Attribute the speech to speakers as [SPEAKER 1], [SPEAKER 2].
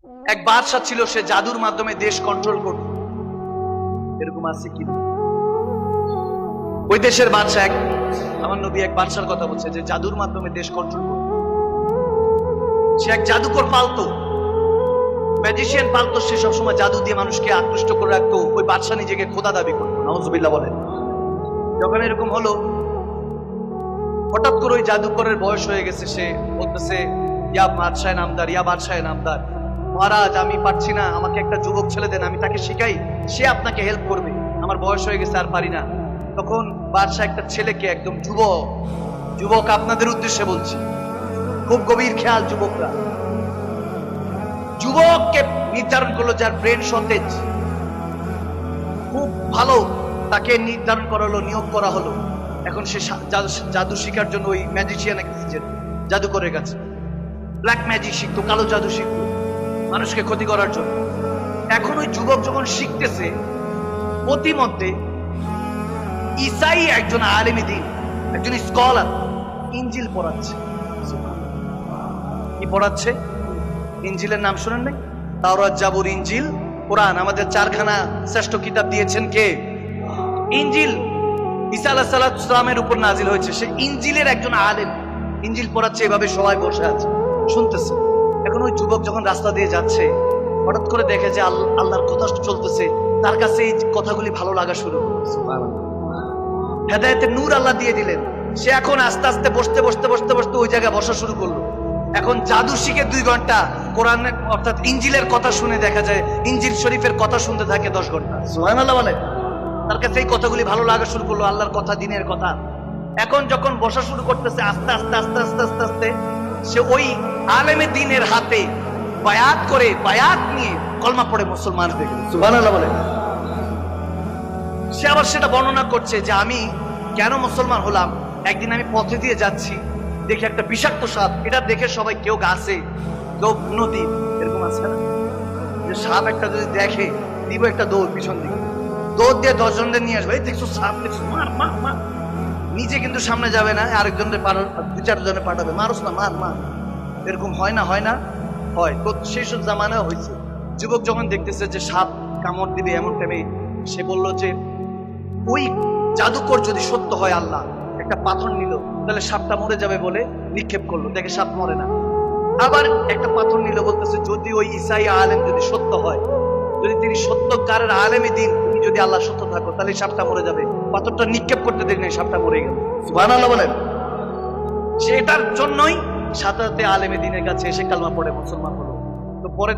[SPEAKER 1] এক বাদশা ছিল, সে জাদুর মাধ্যমে দেশ কন্ট্রোল করত। এরকম আছে কি? ওই দেশের বাদশা, আমার নবী এক বাদশার কথা বলছে যে জাদুর মাধ্যমে দেশ কন্ট্রোল করত। সে এক জাদুকর পালতো, ম্যাজিশিয়ান পালতো। সে সবসময় জাদু দিয়ে মানুষকে আকৃষ্ট করে রাখতো। ওই বাদশা নিজেকে খোদা দাবি করতো। নাউজুবিল্লাহ বলেন। যখন এরকম হলো, হঠাৎ করে ওই জাদুকরের বয়স হয়ে গেছে। সে বলতেছে, ইয়া বাদশাহ নামদার, ইয়া বাদশাহ নামদার, মহারাজ আমি পারছি না, আমাকে একটা যুবক ছেলে দেন, আমি তাকে শিখাই, সে আপনাকে হেল্প করবে, আমার বয়স হয়ে গেছে আর পারি না। তখন বাদশাহ একটা ছেলেকে, একদম যুবক আপনাদের উদ্দেশ্যে বলছি, খুব গভীর খেয়াল যুবকরা, যুবককে নির্ধারণ করলো যার ব্রেন সতেজ, খুব ভালো, তাকে নির্ধারণ করা হলো, নিয়োগ করা হলো। এখন সে জাদু শিখার জন্য ওই ম্যাজিশিয়ান জাদুকরের কাছে ব্ল্যাক ম্যাজিক শিখতো, কালো জাদু শিখতো মানুষকে ক্ষতি করার জন্য। এখন ওই যুবক যখন শিখতেছে, প্রতিমধ্যে ঈসাই একজন আলেম দ্বীন, একজন স্কলার ইনজিল পড়াচ্ছে। কি পড়াচ্ছে? ইনজিলের নাম শুনেন নাই? তাওরাত, জাবুর, ইনজিল, কোরআন। আমাদের চারখানা শ্রেষ্ঠ কিতাব দিয়েছেন কে? ইনজিল ঈসা আলাইহিস সালামের উপর নাজিল হয়েছে। সে ইনজিলের একজন আলেম, ইনজিল পড়াচ্ছে। এভাবে সবাই বসে আছে, শুনতেছে। এখন ওই যুবক যখন রাস্তা দিয়ে যাচ্ছে, হঠাৎ করে দেখে যে আল্লাহর কথা চলতেছে, তার কাছে এই কথাগুলি ভালো লাগা শুরু করলো। হেদায়েতের নূর আল্লাহ দিয়ে দিলেন। সে এখন আস্তে আস্তে বসতে ওই জায়গায় বসা শুরু করলো। এখন জাদু শিখে 2 ঘন্টা কোরআন অর্থাৎ ইনজিলের কথা শুনে দেখা যায় ইনজিল শরীফের কথা শুনতে থাকে 10 ঘন্টা। সুবহানাল্লাহ বলে। তার কাছে এই কথাগুলি ভালো লাগা শুরু করলো, আল্লাহর কথা, দ্বীনের কথা। এখন যখন বসা শুরু করতেছে, আস্তে আস্তে সে ওই আলেমে দ্বীনের হাতে বায়াত নিয়ে কলমা পড়ে মুসলমান হয়ে গেল। সুবহানাল্লাহ বলে। সে আবার সেটা বর্ণনা করছে যে আমি কেন মুসলমান হলাম। একদিন আমি পথে দিয়ে যাচ্ছি, দেখি একটা বিষাক্ত সাপ। এটা দেখে সবাই, কেউ গাছে, কেউ নদী, এরকম আছে না যে সাপ একটা যদি দেখে, দিব একটা দৌড়, পিছন দিকে দৌড় দিয়ে 10 জনদের নিয়ে আসবে, এই দেখছো সাপ, দেখছো, মার মার মার। নিজে কিন্তু সামনে যাবে না, আরেকজনের 2-4 জনে পাঠাবে, মারস না, মার। এরকম হয় না? হয়। তো সেই সব জামানা হয়েছে। যুবক যখন দেখতেছে যে সাপ কামড় দিবে, এমন টাইমে সে বললো যে ওই জাদুকর যদি সত্য হয়, আল্লাহ একটা পাথর নিল, তাহলে সাপটা মরে যাবে বলে নিক্ষেপ করলো, দেখে সাপ মরে না। আবার একটা পাথর নিল, বলতেছে যদি ওই ঈসাই আলেম যদি সত্য হয়, যদি তিনি সত্যকারের আলেমে দ্বীন, তুমি যদি আল্লাহ সত্য থাকো, তাহলে সাপটা মরে যাবে। পাথরটা নিক্ষেপ করতে দেরি নেই, সাপটা মরে গেল। সুবহানাল্লাহ বলেন। সেটার জন্যই সাথে আলেমে দ্বীনের কাছে এসে কালমা পড়ে মুসলমান হলো। তো পরে